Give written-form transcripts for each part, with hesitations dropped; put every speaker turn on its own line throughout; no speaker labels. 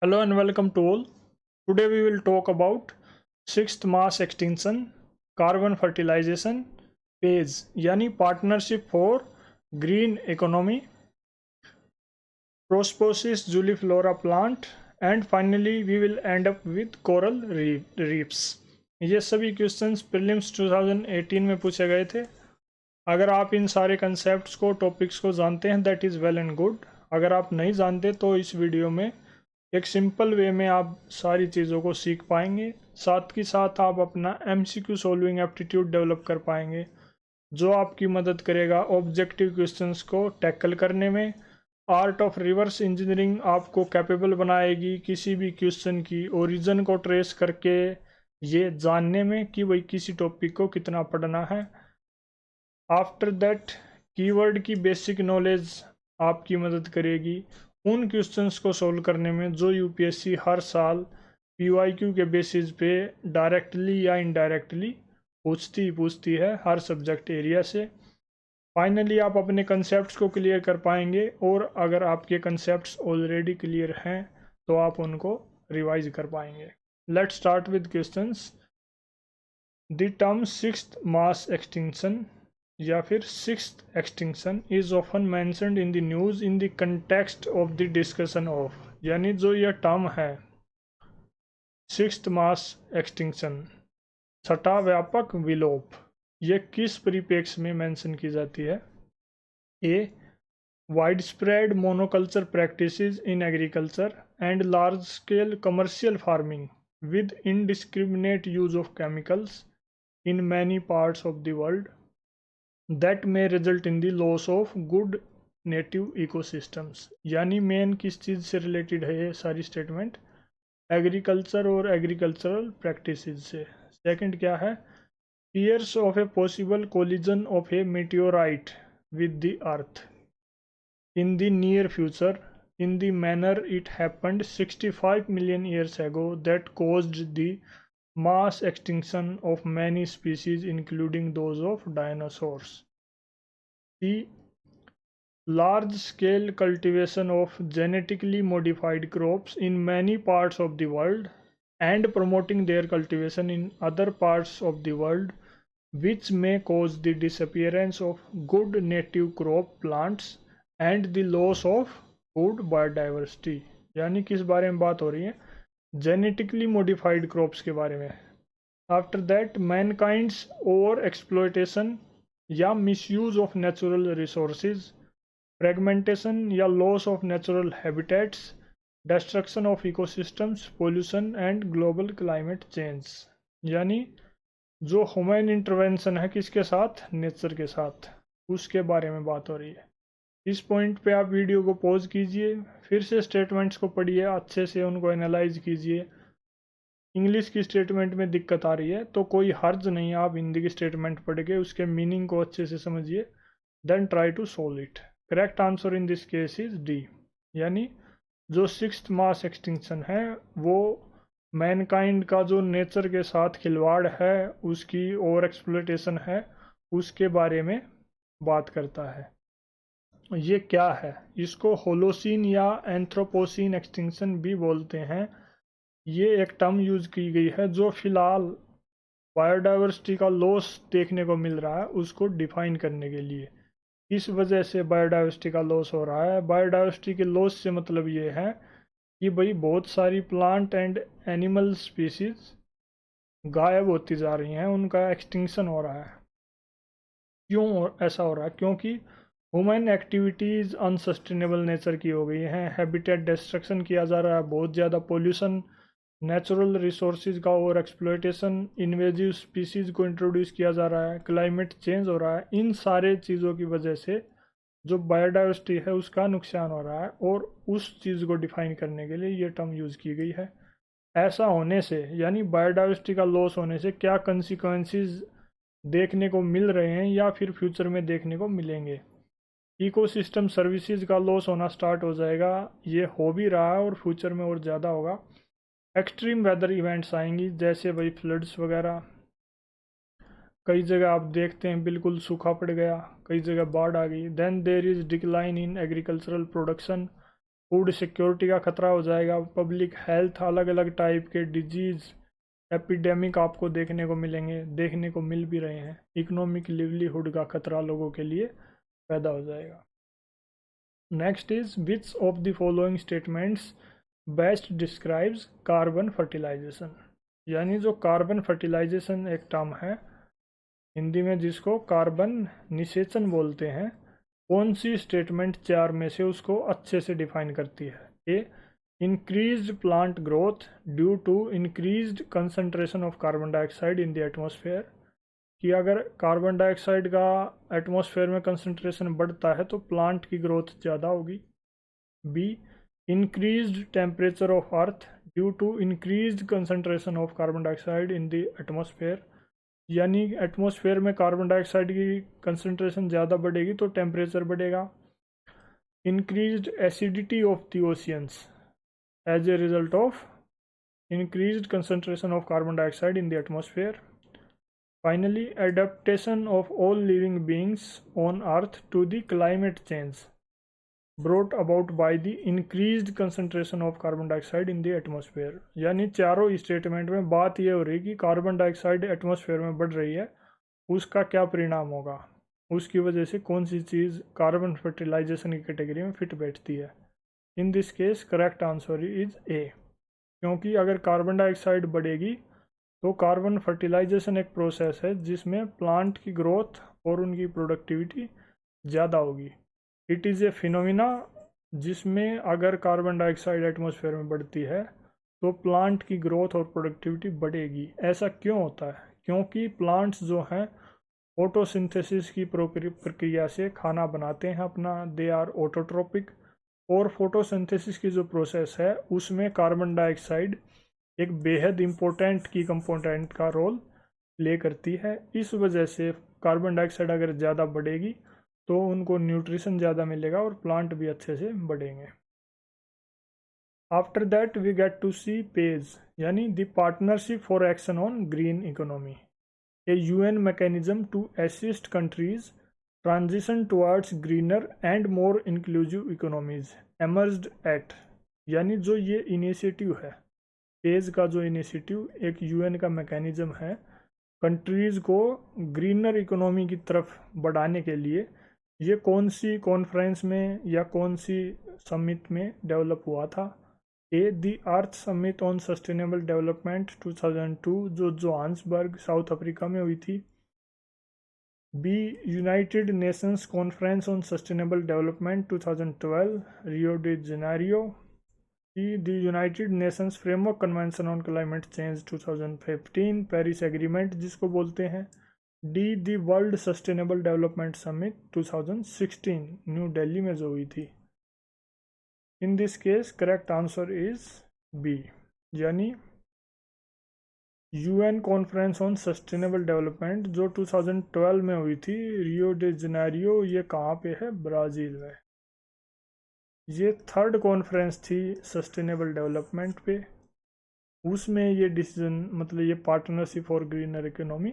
Hello and welcome to all. Today we will talk about sixth mass extinction, carbon fertilization phase, यानी partnership for green economy, Prosposis juliflora plant, and finally we will end up with coral reefs. ये सभी questions prelims 2018 में पूछे गए थे. अगर आप इन सारे कंसेप्ट्स को टॉपिक्स को जानते हैं that is well and good. अगर आप नहीं जानते तो इस वीडियो में एक सिंपल वे में आप सारी चीज़ों को सीख पाएंगे. साथ ही साथ आप अपना MCQ सॉल्विंग एप्टीट्यूड डेवलप कर पाएंगे जो आपकी मदद करेगा ऑब्जेक्टिव क्वेश्चंस को टैकल करने में. आर्ट ऑफ रिवर्स इंजीनियरिंग आपको कैपेबल बनाएगी किसी भी क्वेश्चन की ओरिजिन को ट्रेस करके ये जानने में कि भाई किसी टॉपिक को कितना पढ़ना है. आफ्टर दैट कीवर्ड की बेसिक नॉलेज आपकी मदद करेगी उन क्वेश्चंस को सॉल्व करने में जो यूपीएससी हर साल PYQ के बेसिस पे डायरेक्टली या इनडायरेक्टली पूछती है हर सब्जेक्ट एरिया से. फाइनली आप अपने कंसेप्ट्स को क्लियर कर पाएंगे और अगर आपके कंसेप्ट्स ऑलरेडी क्लियर हैं तो आप उनको रिवाइज कर पाएंगे. Let's start with questions. The term sixth mass extinction या फिर sixth extinction is often mentioned in the news in the context of the discussion of, यानी जो यह टर्म है सिक्स्थ मास एक्सटिंक्शन, छठा व्यापक विलोप, यह किस परिप्रेक्ष्य में मेंशन की जाती है. A, widespread monoculture practices in agriculture and large scale commercial farming with indiscriminate use of chemicals in many parts of the world that may result in the loss of good native ecosystems. यानी main किस चीज़ से related है ये सारी statement, agriculture और agricultural practices से. Second क्या है, fears of a possible collision of a meteorite with the earth in the near future in the manner it happened 65 million years ago that caused the mass extinction of many species including those of dinosaurs. The large-scale cultivation of genetically modified crops in many parts of the world and promoting their cultivation in other parts of the world which may cause the disappearance of good native crop plants and the loss of food biodiversity. यानी किस बारे में बात हो रही है, genetically modified crops के बारे में. After that mankind's over exploitation या misuse of natural resources, fragmentation या loss of natural habitats, destruction of ecosystems, pollution and global climate change. यानी जो ह्यूमन इंटरवेंशन है किसके साथ, नेचर के साथ, उसके बारे में बात हो रही है. इस पॉइंट पे आप वीडियो को पॉज कीजिए, फिर से स्टेटमेंट्स को पढ़िए, अच्छे से उनको एनालाइज कीजिए. इंग्लिश की स्टेटमेंट में दिक्कत आ रही है तो कोई हर्ज नहीं, आप हिंदी की स्टेटमेंट पढ़ के उसके मीनिंग को अच्छे से समझिए, then try to solve it. Correct answer in this case is D. यानी जो सिक्स्थ मास एक्सटिंक्शन है वो मैनकाइंड का जो नेचर के साथ खिलवाड़ है, उसकी ओवर एक्सप्लोइटेशन है, उसके बारे में बात करता है. ये क्या है, इसको होलोसीन या एंथ्रोपोसीन एक्सटिंक्शन भी बोलते हैं. ये एक टर्म यूज की गई है जो फिलहाल बायोडाइवर्सिटी का लॉस देखने को मिल रहा है उसको डिफाइन करने के लिए. इस वजह से बायोडाइवर्सिटी का लॉस हो रहा है. बायोडाइवर्सिटी के लॉस से मतलब ये है कि भाई बहुत सारी प्लांट एंड एनिमल स्पीसीज गायब होती जा रही हैं, उनका एक्सटिंक्शन हो रहा है. क्यों ऐसा हो रहा है, क्योंकि ह्यूमन एक्टिविटीज़ अनसस्टेनेबल नेचर की हो गई हैं, हैबिटेट डिस्ट्रक्शन किया जा रहा है, बहुत ज़्यादा पोल्यूशन, नेचुरल रिसोर्सेज का ओवर एक्सप्लॉयटेशन, इन्वेजिव स्पीसीज को इंट्रोड्यूस किया जा रहा है, क्लाइमेट चेंज हो रहा है. इन सारे चीज़ों की वजह से जो बायोडाइवर्सिटी है उसका नुकसान हो रहा है और उस चीज़ को डिफाइन करने के लिए ये टर्म यूज़ की गई है. ऐसा होने से यानी बायोडाइवर्सिटी का लॉस होने से क्या कंसिक्वेंसेस देखने को मिल रहे हैं या फिर फ्यूचर में देखने को मिलेंगे. इकोसिस्टम सर्विसेज का लॉस होना स्टार्ट हो जाएगा, ये हो भी रहा है और फ्यूचर में और ज़्यादा होगा. एक्सट्रीम वेदर इवेंट्स आएंगी जैसे भाई फ्लड्स वगैरह, कई जगह आप देखते हैं बिल्कुल सूखा पड़ गया, कई जगह बाढ़ आ गई. Then there is decline in agricultural production, food security का खतरा हो जाएगा, पब्लिक हेल्थ, अलग अलग टाइप के डिजीज़ एपिडेमिक आपको देखने को मिल भी रहे हैं, इकोनॉमिक लिवलीहुड का खतरा लोगों के लिए पैदा हो जाएगा। Next is which of the following statements best describes carbon fertilization, यानी जो कार्बन फर्टिलाइजेशन एक टर्म है हिंदी में जिसको कार्बन निषेचन बोलते हैं, कौन सी स्टेटमेंट चार में से उसको अच्छे से डिफाइन करती है। A, increased plant growth due to increased concentration of carbon dioxide in the atmosphere, कि अगर कार्बन डाइऑक्साइड का एटमॉस्फेयर में कंसंट्रेशन बढ़ता है तो प्लांट की ग्रोथ ज़्यादा होगी। B, increased temperature of earth due to increased concentration of carbon dioxide in the atmosphere, यानी एटमॉस्फेयर में कार्बन डाइऑक्साइड की कंसंट्रेशन ज़्यादा बढ़ेगी तो टेम्परेचर बढ़ेगा। Increased acidity of the oceans as a result of increased concentration of carbon dioxide in the atmosphere. Finally, adaptation of all living beings on earth to the climate change brought about by the increased concentration of carbon dioxide in the atmosphere, यानी चारों statement में बात ये हो रही कि carbon dioxide atmosphere में बढ़ रही है, उसका क्या परिणाम होगा, उसकी वजह से कौन सी चीज़ कार्बन फर्टिलाइजेशन की कैटेगरी में फिट बैठती है। इन this case correct answer is a, क्योंकि अगर कार्बन डाइऑक्साइड बढ़ेगी तो कार्बन फर्टिलाइजेशन एक प्रोसेस है जिसमें प्लांट की ग्रोथ और उनकी प्रोडक्टिविटी ज़्यादा होगी। इट इज़ ए फिनोमिना जिसमें अगर कार्बन डाइऑक्साइड एटमॉस्फेयर में बढ़ती है तो प्लांट की ग्रोथ और प्रोडक्टिविटी बढ़ेगी। ऐसा क्यों होता है? क्योंकि प्लांट्स जो हैं फोटोसिंथेसिस की प्रक्रिया से खाना बनाते हैं अपना, दे आर ऑटोट्रोपिक, और फोटोसिंथेसिस की जो प्रोसेस है उसमें कार्बन डाइऑक्साइड एक बेहद इम्पोर्टेंट की कंपोनेंट का रोल प्ले करती है। इस वजह से कार्बन डाइऑक्साइड अगर ज़्यादा बढ़ेगी तो उनको न्यूट्रिशन ज़्यादा मिलेगा और प्लांट भी अच्छे से बढ़ेंगे। After that we get to C page, यानी the partnership for action on green economy, a UN mechanism to assist countries transition towards greener and more inclusive economies emerged at, यानी जो ये इनिशिएटिव है, page का जो initiative एक UN का mechanism है कंट्रीज़ को ग्रीनर इकोनॉमी की तरफ बढ़ाने के लिए, ये कौन सी कॉन्फ्रेंस में या कौन सी समिट में डेवलप हुआ था। A, the earth summit on sustainable development 2002 जो जोहान्सबर्ग साउथ अफ्रीका में हुई थी। B, United Nations conference on sustainable development 2012 Rio de Janeiro. The United Nations framework convention on climate change 2015 Paris agreement जिसको बोलते हैं। D, the world sustainable development summit 2016 New Delhi में जो हुई थी। In this case correct answer is B, यानी UN conference on sustainable development जो 2012 में हुई थी रियो डी जेनेरियो, ये कहाँ पे है? ब्राज़ील में। ये थर्ड कॉन्फ्रेंस थी सस्टेनेबल डेवलपमेंट पे, उसमें ये डिसीजन मतलब ये partnership for greener economy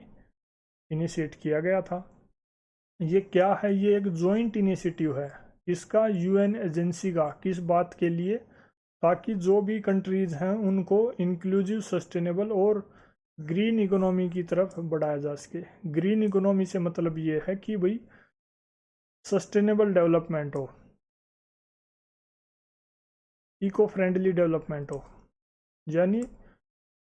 initiate किया गया था। ये क्या है? ये एक जॉइंट इनिशिएटिव है इसका यूएन एजेंसी का, किस बात के लिए? ताकि जो भी कंट्रीज़ हैं उनको इंक्लूसिव सस्टेनेबल और ग्रीन इकोनॉमी की तरफ बढ़ाया जा सके। ग्रीन इकोनॉमी से मतलब ये है कि भाई सस्टेनेबल डेवलपमेंट हो, इको फ्रेंडली डेवलपमेंट हो, यानी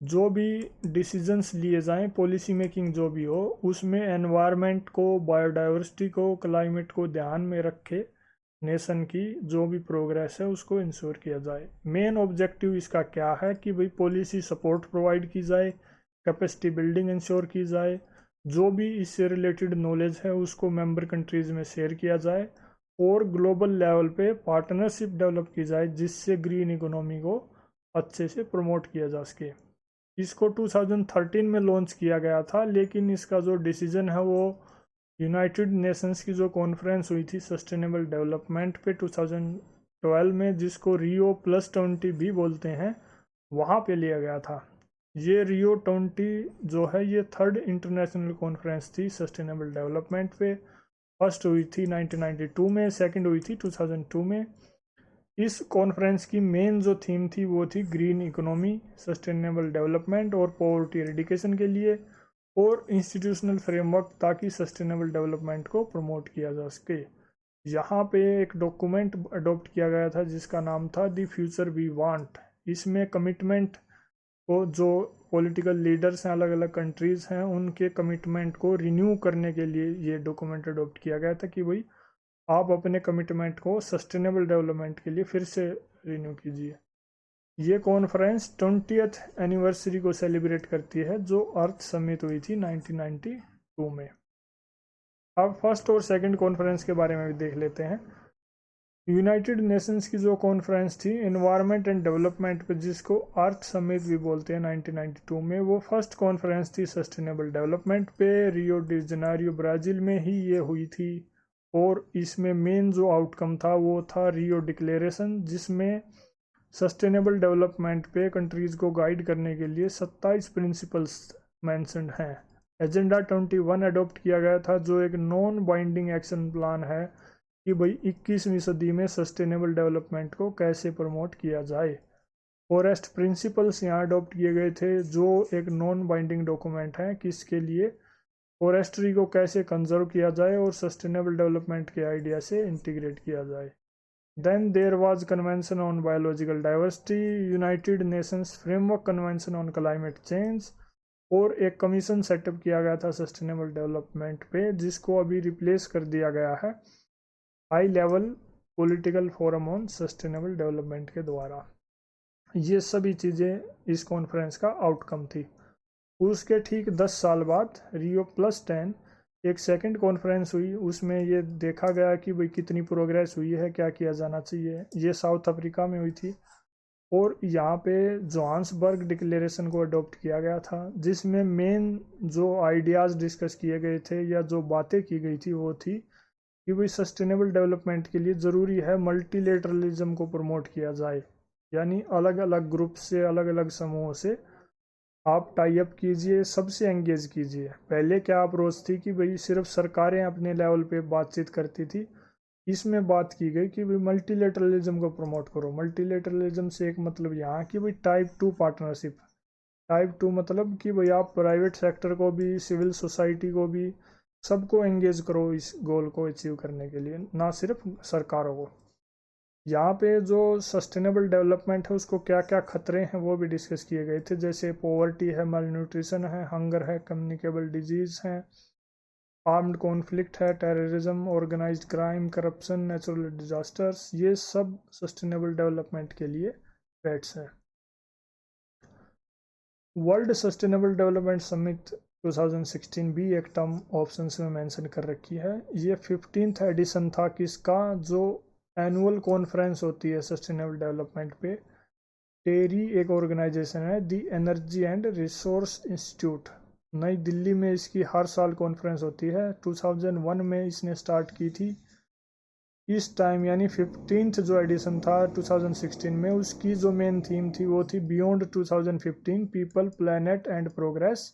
जो भी डिसीजंस लिए जाएं, पॉलिसी मेकिंग जो भी हो, उसमें एनवायरनमेंट को, बायोडाइवर्सिटी को, क्लाइमेट को ध्यान में रखे नेशन की जो भी प्रोग्रेस है उसको इंश्योर किया जाए। मेन ऑब्जेक्टिव इसका क्या है कि भाई पॉलिसी सपोर्ट प्रोवाइड की जाए, कैपेसिटी बिल्डिंग इंश्योर की जाए, जो भी इससे रिलेटेड नॉलेज है उसको मेंबर कंट्रीज़ में शेयर किया जाए और ग्लोबल लेवल पे पार्टनरशिप डेवलप की जाए जिससे ग्रीन इकोनॉमी को अच्छे से प्रमोट किया जा सके। इसको 2013 में लॉन्च किया गया था, लेकिन इसका जो डिसीजन है वो यूनाइटेड नेशंस की जो कॉन्फ्रेंस हुई थी सस्टेनेबल डेवलपमेंट पे 2012 में, जिसको रियो +20 भी बोलते हैं, वहाँ पे लिया गया था। ये रियो 20 जो है ये थर्ड इंटरनेशनल कॉन्फ्रेंस थी सस्टेनेबल डेवलपमेंट पे। फर्स्ट हुई थी 1992 में, सेकंड हुई थी 2002 में। इस कॉन्फ्रेंस की मेन जो थीम थी वो थी ग्रीन इकोनॉमी, सस्टेनेबल डेवलपमेंट और पॉवर्टी एरिडिकेशन के लिए, और इंस्टीट्यूशनल फ्रेमवर्क ताकि सस्टेनेबल डेवलपमेंट को प्रमोट किया जा सके। यहाँ पे एक डॉक्यूमेंट अडॉप्ट किया गया था जिसका नाम था द फ्यूचर वी वांट। इसमें कमिटमेंट को, जो पॉलिटिकल लीडर्स हैं अलग अलग कंट्रीज़ हैं, उनके कमिटमेंट को रिन्यू करने के लिए ये डॉक्यूमेंट अडॉप्ट किया गया था कि भाई आप अपने कमिटमेंट को सस्टेनेबल डेवलपमेंट के लिए फिर से रिन्यू कीजिए। ये कॉन्फ्रेंस 20th एनिवर्सरी को सेलिब्रेट करती है जो अर्थ समिट हुई थी 1992 में। अब फर्स्ट और सेकंड कॉन्फ्रेंस के बारे में भी देख लेते हैं। यूनाइटेड नेशंस की जो कॉन्फ्रेंस थी एनवायरनमेंट एंड डेवलपमेंट पे, जिसको अर्थ समिट भी बोलते हैं, 1992 में, वो फर्स्ट कॉन्फ्रेंस थी सस्टेनेबल डेवलपमेंट पे। रियो डी जनेरियो ब्राज़ील में ही ये हुई थी, और इसमें मेन जो आउटकम था वो था रियो डिक्लेरेशन, जिसमें सस्टेनेबल डेवलपमेंट पे कंट्रीज़ को गाइड करने के लिए 27 प्रिंसिपल्स मैंशनड हैं। एजेंडा 21 अडॉप्ट किया गया था जो एक नॉन बाइंडिंग एक्शन प्लान है कि भाई 21वीं सदी में सस्टेनेबल डेवलपमेंट को कैसे प्रमोट किया जाए। फॉरेस्ट प्रिंसिपल्स यहाँ अडॉप्ट किए गए थे जो एक नॉन बाइंडिंग डॉक्यूमेंट है कि इसके लिए फॉरेस्ट्री को कैसे कंजर्व किया जाए और सस्टेनेबल डेवलपमेंट के आइडिया से इंटीग्रेट किया जाए। Then there was convention on biological diversity, united Nations framework convention on climate change, और एक कमीशन सेटअप किया गया था सस्टेनेबल डेवलपमेंट पे, जिसको अभी रिप्लेस कर दिया गया है high level political forum on sustainable development के द्वारा। ये सभी चीज़ें इस कॉन्फ्रेंस का आउटकम थी। उसके ठीक 10 साल बाद Rio+10 एक सेकंड कॉन्फ्रेंस हुई। उसमें ये देखा गया कि भाई कितनी प्रोग्रेस हुई है, क्या किया जाना चाहिए। ये साउथ अफ्रीका में हुई थी, और यहाँ पे जोहान्सबर्ग डिक्लेरेशन को अडॉप्ट किया गया था, जिसमें मेन जो आइडियाज़ डिस्कस किए गए थे या जो बातें की गई थी वो थी कि भाई सस्टेनेबल डेवलपमेंट के लिए ज़रूरी है मल्टीलेटरलिज्म को प्रमोट किया जाए, यानी अलग अलग ग्रुप से, अलग अलग समूहों से आप टाई अप कीजिए, सबसे एंगेज कीजिए। पहले क्या अप्रोच थी कि भाई सिर्फ सरकारें अपने लेवल पे बातचीत करती थी। इसमें बात की गई कि भाई मल्टीलेटरलिज्म को प्रमोट करो। मल्टीलेटरलिज्म से एक मतलब यहाँ कि भाई टाइप 2 पार्टनरशिप। टाइप 2 मतलब कि भाई आप प्राइवेट सेक्टर को भी, सिविल सोसाइटी को भी, सबको एंगेज करो इस गोल को अचीव करने के लिए, ना सिर्फ सरकारों को। यहाँ पे जो सस्टेनेबल डेवलपमेंट है उसको क्या क्या खतरे हैं वो भी डिस्कस किए गए थे, जैसे पॉवर्टी है, malnutrition है, हंगर है, कम्युनिकेबल डिजीज़ है, आर्म्ड कॉन्फ्लिक्ट है, terrorism, organised crime, corruption, natural disasters. ये सब सस्टेनेबल डेवलपमेंट के लिए थ्रेट्स हैं। वर्ल्ड सस्टेनेबल डेवलपमेंट समिट 2016 भी एक टर्म ऑप्शंस में मेंशन कर रखी है। ये 15th एडिशन था किसका, जो एनुअल कॉन्फ्रेंस होती है सस्टेनेबल डेवलपमेंट पे। टेरी एक ऑर्गेनाइजेशन है, दी एनर्जी एंड रिसोर्स इंस्टीट्यूट, नई दिल्ली में इसकी हर साल कॉन्फ्रेंस होती है। 2001 में इसने स्टार्ट की थी। इस टाइम यानी 15th जो एडिशन था 2016 में, उसकी जो मेन थीम थी वो थी beyond 2015 people, planet and progress.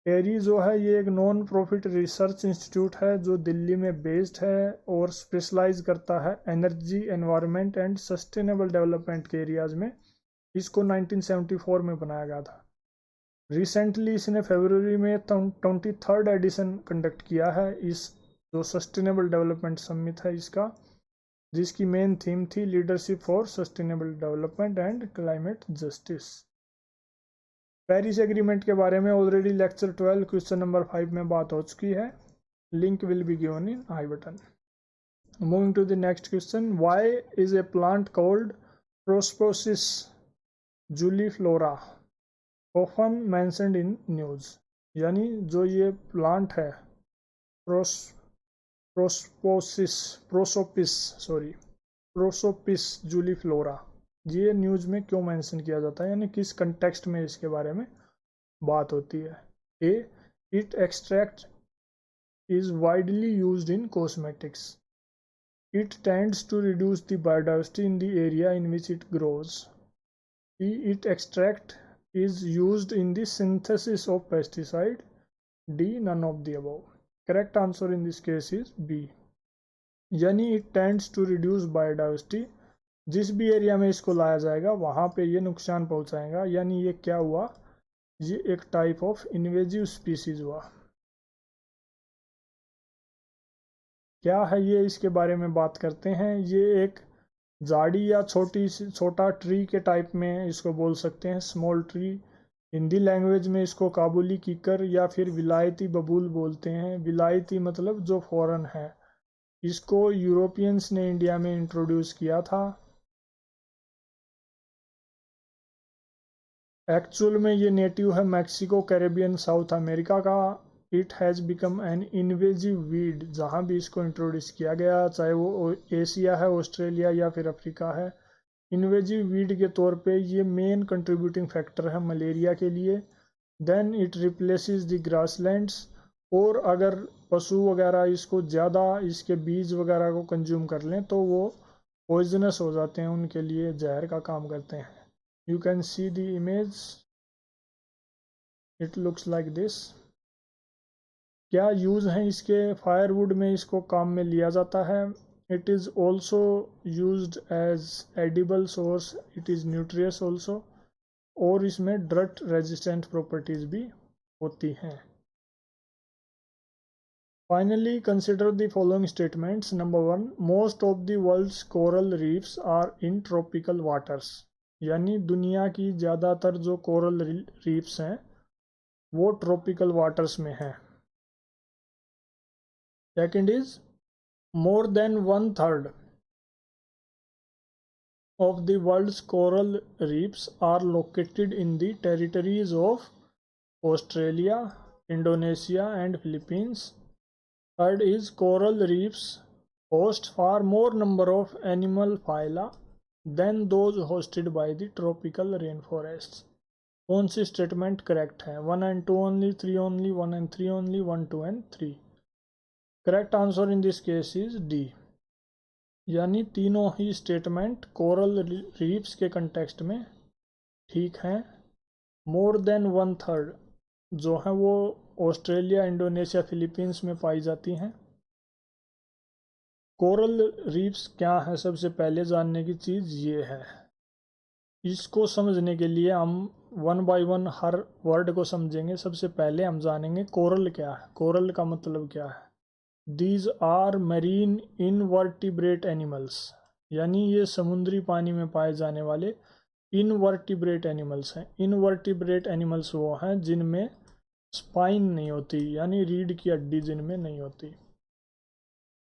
TERI जो है ये एक नॉन प्रॉफिट रिसर्च इंस्टीट्यूट है जो दिल्ली में बेस्ड है और स्पेशलाइज करता है energy, environment and sustainable development के एरियाज में। इसको 1974 में बनाया गया था। रिसेंटली इसने फरवरी में 23rd एडिशन कंडक्ट किया है, इस जो सस्टेनेबल डेवलपमेंट समिट है इसका, जिसकी मेन थीम थी leadership for sustainable development and climate justice. Paris agreement के बारे में ऑलरेडी लेक्चर 12 क्वेश्चन नंबर 5 में बात हो चुकी है। Link will be given in I button. Moving to the next question, why is a plant called prosopis juliflora often mentioned in news. यानी जो ये प्लांट है प्रोसोपिस जूलीफ्लोरा, ये न्यूज़ में क्यों मेंशन किया जाता है, यानी किस कंटेक्स्ट में इसके बारे में बात होती है। A, it extract is widely used in cosmetics. It tends to reduce the biodiversity in the area in which it grows. E, it extract is used in the synthesis of pesticide. D, none of the above. Correct answer in this case is B. यानी it tends to reduce biodiversity जिस भी area में इसको लाया जाएगा वहाँ पे ये नुकसान पहुँचाएगा। यानी ये क्या हुआ, ये एक टाइप ऑफ इन्वेजिव स्पीसीज हुआ। क्या है ये, इसके बारे में बात करते हैं। ये एक झाड़ी या छोटा ट्री के टाइप में इसको बोल सकते हैं, स्मॉल ट्री। हिंदी लैंग्वेज में इसको काबुली कीकर या फिर विलायती बबूल बोलते हैं। विलायती मतलब जो फॉरेन है। इसको यूरोपियंस ने इंडिया में इंट्रोड्यूस किया था। एक्चुअल में ये नेटिव है मैक्सिको, कैरेबियन, साउथ अमेरिका का। It has become an invasive weed. जहाँ भी इसको इंट्रोड्यूस किया गया, चाहे वो एशिया है, ऑस्ट्रेलिया या फिर अफ्रीका है, इन्वेजिव वीड के तौर पे ये मेन कंट्रीब्यूटिंग फैक्टर है मलेरिया के लिए। Then it replaces the grasslands. और अगर पशु वगैरह इसको ज़्यादा इसके बीज वगैरह को कंज्यूम कर लें तो वो पॉइजनस हो जाते हैं, उनके लिए जहर का काम करते हैं। You can see the image, it looks like this। क्या यूज़ हैं इसके, फायरवुड में इसको काम में लिया जाता है। It is also used as edible source, it is nutritious also. और इसमें ड्रट रेजिस्टेंट प्रॉपर्टीज़ भी होती हैं। Finally consider the following statements. Number 1, most of the world's coral reefs are in tropical waters. यानी दुनिया की ज़्यादातर जो कोरल रीफ्स हैं वो ट्रॉपिकल वाटर्स में हैं। Second is, more than 1/3 of the world's coral reefs are located in the territories of Australia, Indonesia and Philippines. Third is, coral reefs host far more number of animal phyla than those hosted by the tropical rainforests. कौन सी statement correct है? 1 and 2 only, 3 only, 1 and 3 only, 1, 2 and 3। Correct answer in this case is D. यानी तीनों ही statement coral reefs के context में ठीक हैं। More than 1/3 जो है वो ऑस्ट्रेलिया, इंडोनेशिया, फिलीपींस में पाई जाती हैं। कोरल रीफ्स क्या है, सबसे पहले जानने की चीज़ ये है। इसको समझने के लिए हम 1 by 1 हर वर्ड को समझेंगे। सबसे पहले हम जानेंगे कोरल क्या है। कोरल का मतलब क्या है? These are marine invertebrate animals. यानी ये समुद्री पानी में पाए जाने वाले इनवर्टिब्रेट एनिमल्स हैं। इनवर्टिब्रेट एनिमल्स वो हैं जिनमें स्पाइन नहीं होती, यानी रीढ़ की हड्डी जिनमें नहीं होती।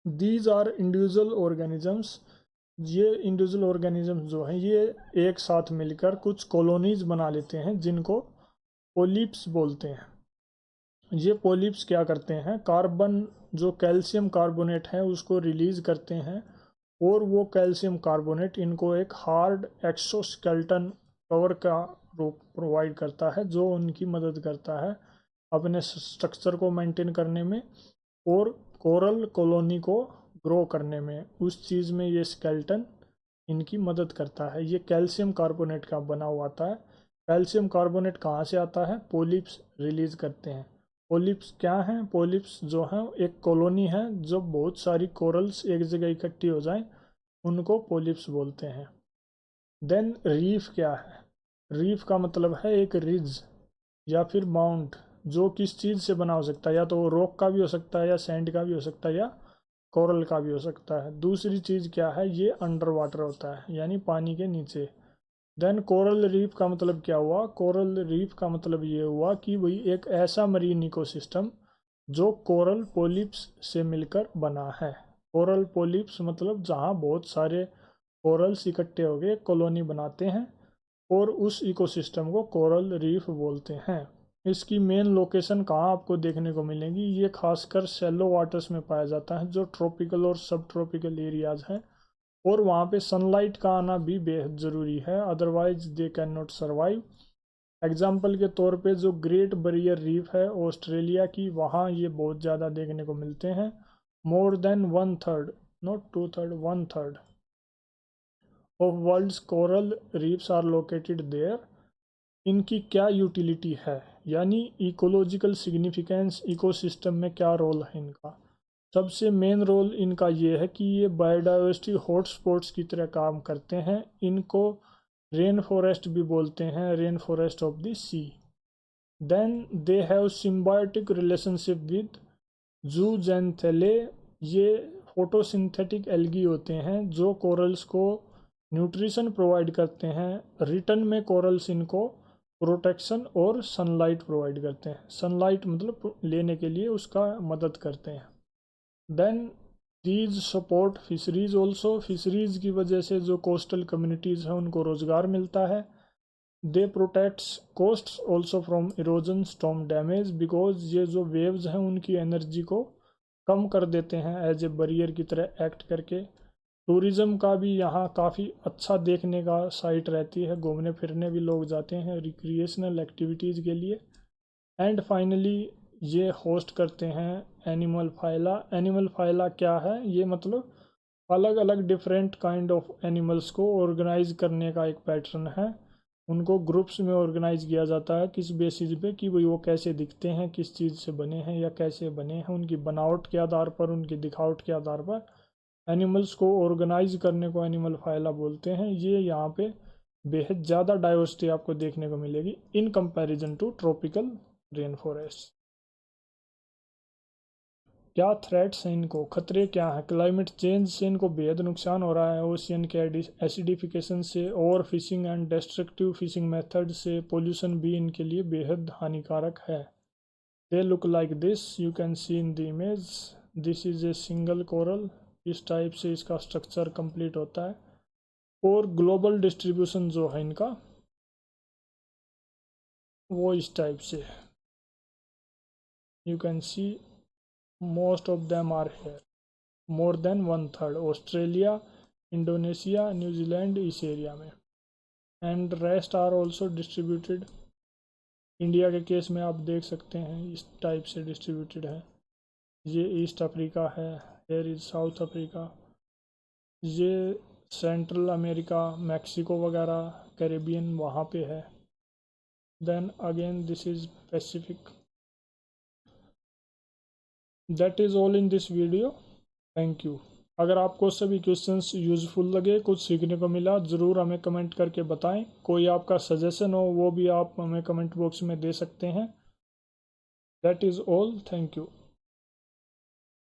These are individual organisms. ये इंडिविजुअल ऑर्गेनिजम्स जो हैं ये एक साथ मिलकर कुछ कॉलोनीज बना लेते हैं जिनको पोलिप्स बोलते हैं। ये पोलिप्स क्या करते हैं, कार्बन जो कैल्शियम कार्बोनेट है उसको रिलीज करते हैं और वो कैल्शियम कार्बोनेट इनको एक हार्ड एक्सोस्केलेटन कवर का रूप प्रोवाइड करता है जो उनकी मदद करता है अपने स्ट्रक्चर को मेंटेन करने में और कोरल कॉलोनी को ग्रो करने में। उस चीज़ में ये स्केलेटन इनकी मदद करता है। ये कैल्शियम कार्बोनेट का बना हुआ आता है। कैल्शियम कार्बोनेट कहाँ से आता है? पोलिप्स रिलीज करते हैं। पोलिप्स क्या हैं? पोलिप्स जो हैं एक कॉलोनी है, जो बहुत सारी कोरल्स एक जगह इकट्ठी हो जाएं उनको पोलिप्स बोलते हैं। देन रीफ क्या है? रीफ का मतलब है एक रिज या फिर माउंट जो किस चीज़ से बना हो सकता है, या तो रॉक का भी हो सकता है या सैंड का भी हो सकता है या कोरल का भी हो सकता है। दूसरी चीज़ क्या है? ये अंडर वाटर होता है यानी पानी के नीचे। देन कोरल रीफ का मतलब क्या हुआ? कोरल रीफ का मतलब ये हुआ कि वही एक ऐसा मरीन इकोसिस्टम जो कोरल पोलिप्स से मिलकर बना है। कोरल पोलिप्स मतलब जहाँ बहुत सारे कोरल्स इकट्ठे हो गए कॉलोनी बनाते हैं और उस इकोसिस्टम को कोरल रीफ बोलते हैं। इसकी मेन लोकेशन कहाँ आपको देखने को मिलेगी? ये खासकर शैलो वाटर्स में पाया जाता है जो ट्रॉपिकल और सब ट्रॉपिकल एरियाज हैं और वहाँ पे सनलाइट का आना भी बेहद ज़रूरी है, otherwise they can not survive. Example के तौर पे जो ग्रेट बैरियर रीफ है ऑस्ट्रेलिया की, वहाँ ये बहुत ज़्यादा देखने को मिलते हैं। More than 1/3, not 2/3, 1/3 of world's coral reefs are located there. इनकी क्या यूटिलिटी है, यानी इकोलॉजिकल सिग्निफिकेंस, इकोसिस्टम में क्या रोल है इनका? सबसे मेन रोल इनका ये है कि ये बायोडाइवर्सिटी हॉटस्पॉट्स की तरह काम करते हैं। इनको रेन फॉरेस्ट भी बोलते हैं, rain forest of the sea. Then they have symbiotic relationship with zooxanthellae. ये फोटोसिंथेटिक एल्गी होते हैं जो कोरल्स को न्यूट्रिशन प्रोवाइड करते हैं। रिटर्न में कोरल्स इनको प्रोटेक्शन और सनलाइट प्रोवाइड करते हैं। सनलाइट मतलब लेने के लिए उसका मदद करते हैं। Then these support fisheries also. Fisheries की वजह से जो कोस्टल कम्युनिटीज़ हैं उनको रोज़गार मिलता है। They protects coasts also from erosion storm damage, because ये जो वेव्स हैं उनकी एनर्जी को कम कर देते हैं एज ए बैरियर की तरह एक्ट करके। टूरिज़्म का भी यहाँ काफ़ी अच्छा देखने का साइट रहती है, घूमने फिरने भी लोग जाते हैं रिक्रिएशनल एक्टिविटीज़ के लिए। एंड फाइनली ये होस्ट करते हैं एनिमल फाइला। एनिमल फाइला क्या है? ये मतलब अलग अलग डिफरेंट काइंड ऑफ एनिमल्स को ऑर्गेनाइज करने का एक पैटर्न है। उनको ग्रुप्स में ऑर्गेनाइज किया जाता है किस बेसिस पे कि भाई वो कैसे दिखते हैं, किस चीज़ से बने हैं या कैसे बने हैं, उनकी बनावट के आधार पर, उनकी दिखावट के आधार पर एनिमल्स को ऑर्गेनाइज करने को एनिमल फाइला बोलते हैं। ये यहाँ पे बेहद ज़्यादा डाइवर्सिटी आपको देखने को मिलेगी in comparison to tropical rain forest. क्या थ्रेट्स हैं इनको, खतरे क्या हैं? क्लाइमेट चेंज से इनको बेहद नुकसान हो रहा है, ओशियन के एसिडिफिकेशन से, over fishing and destructive fishing method से, पोल्यूशन भी इनके लिए बेहद हानिकारक है। They look like this, you can C in the image. This is a single coral. इस टाइप से इसका स्ट्रक्चर कंप्लीट होता है। और ग्लोबल डिस्ट्रीब्यूशन जो है इनका वो इस टाइप से, you can see most of them are here, more than 1/3 Australia, Indonesia, New Zealand इस एरिया में, and rest are also distributed. India के केस में आप देख सकते हैं इस टाइप से डिस्ट्रीब्यूटेड है। ये ईस्ट अफ्रीका है, हेयर इज साउथ अफ्रीका, ये सेंट्रल अमेरिका, मैक्सिको वगैरह, कैरेबियन वहाँ पे है। Then again this is Pacific. That is all in this video, thank you. अगर आपको सभी क्वेश्चंस यूज़फुल लगे, कुछ सीखने को मिला, ज़रूर हमें कमेंट करके बताएं। कोई आपका सजेशन हो वो भी आप हमें कमेंट बॉक्स में दे सकते हैं। That is all, thank you.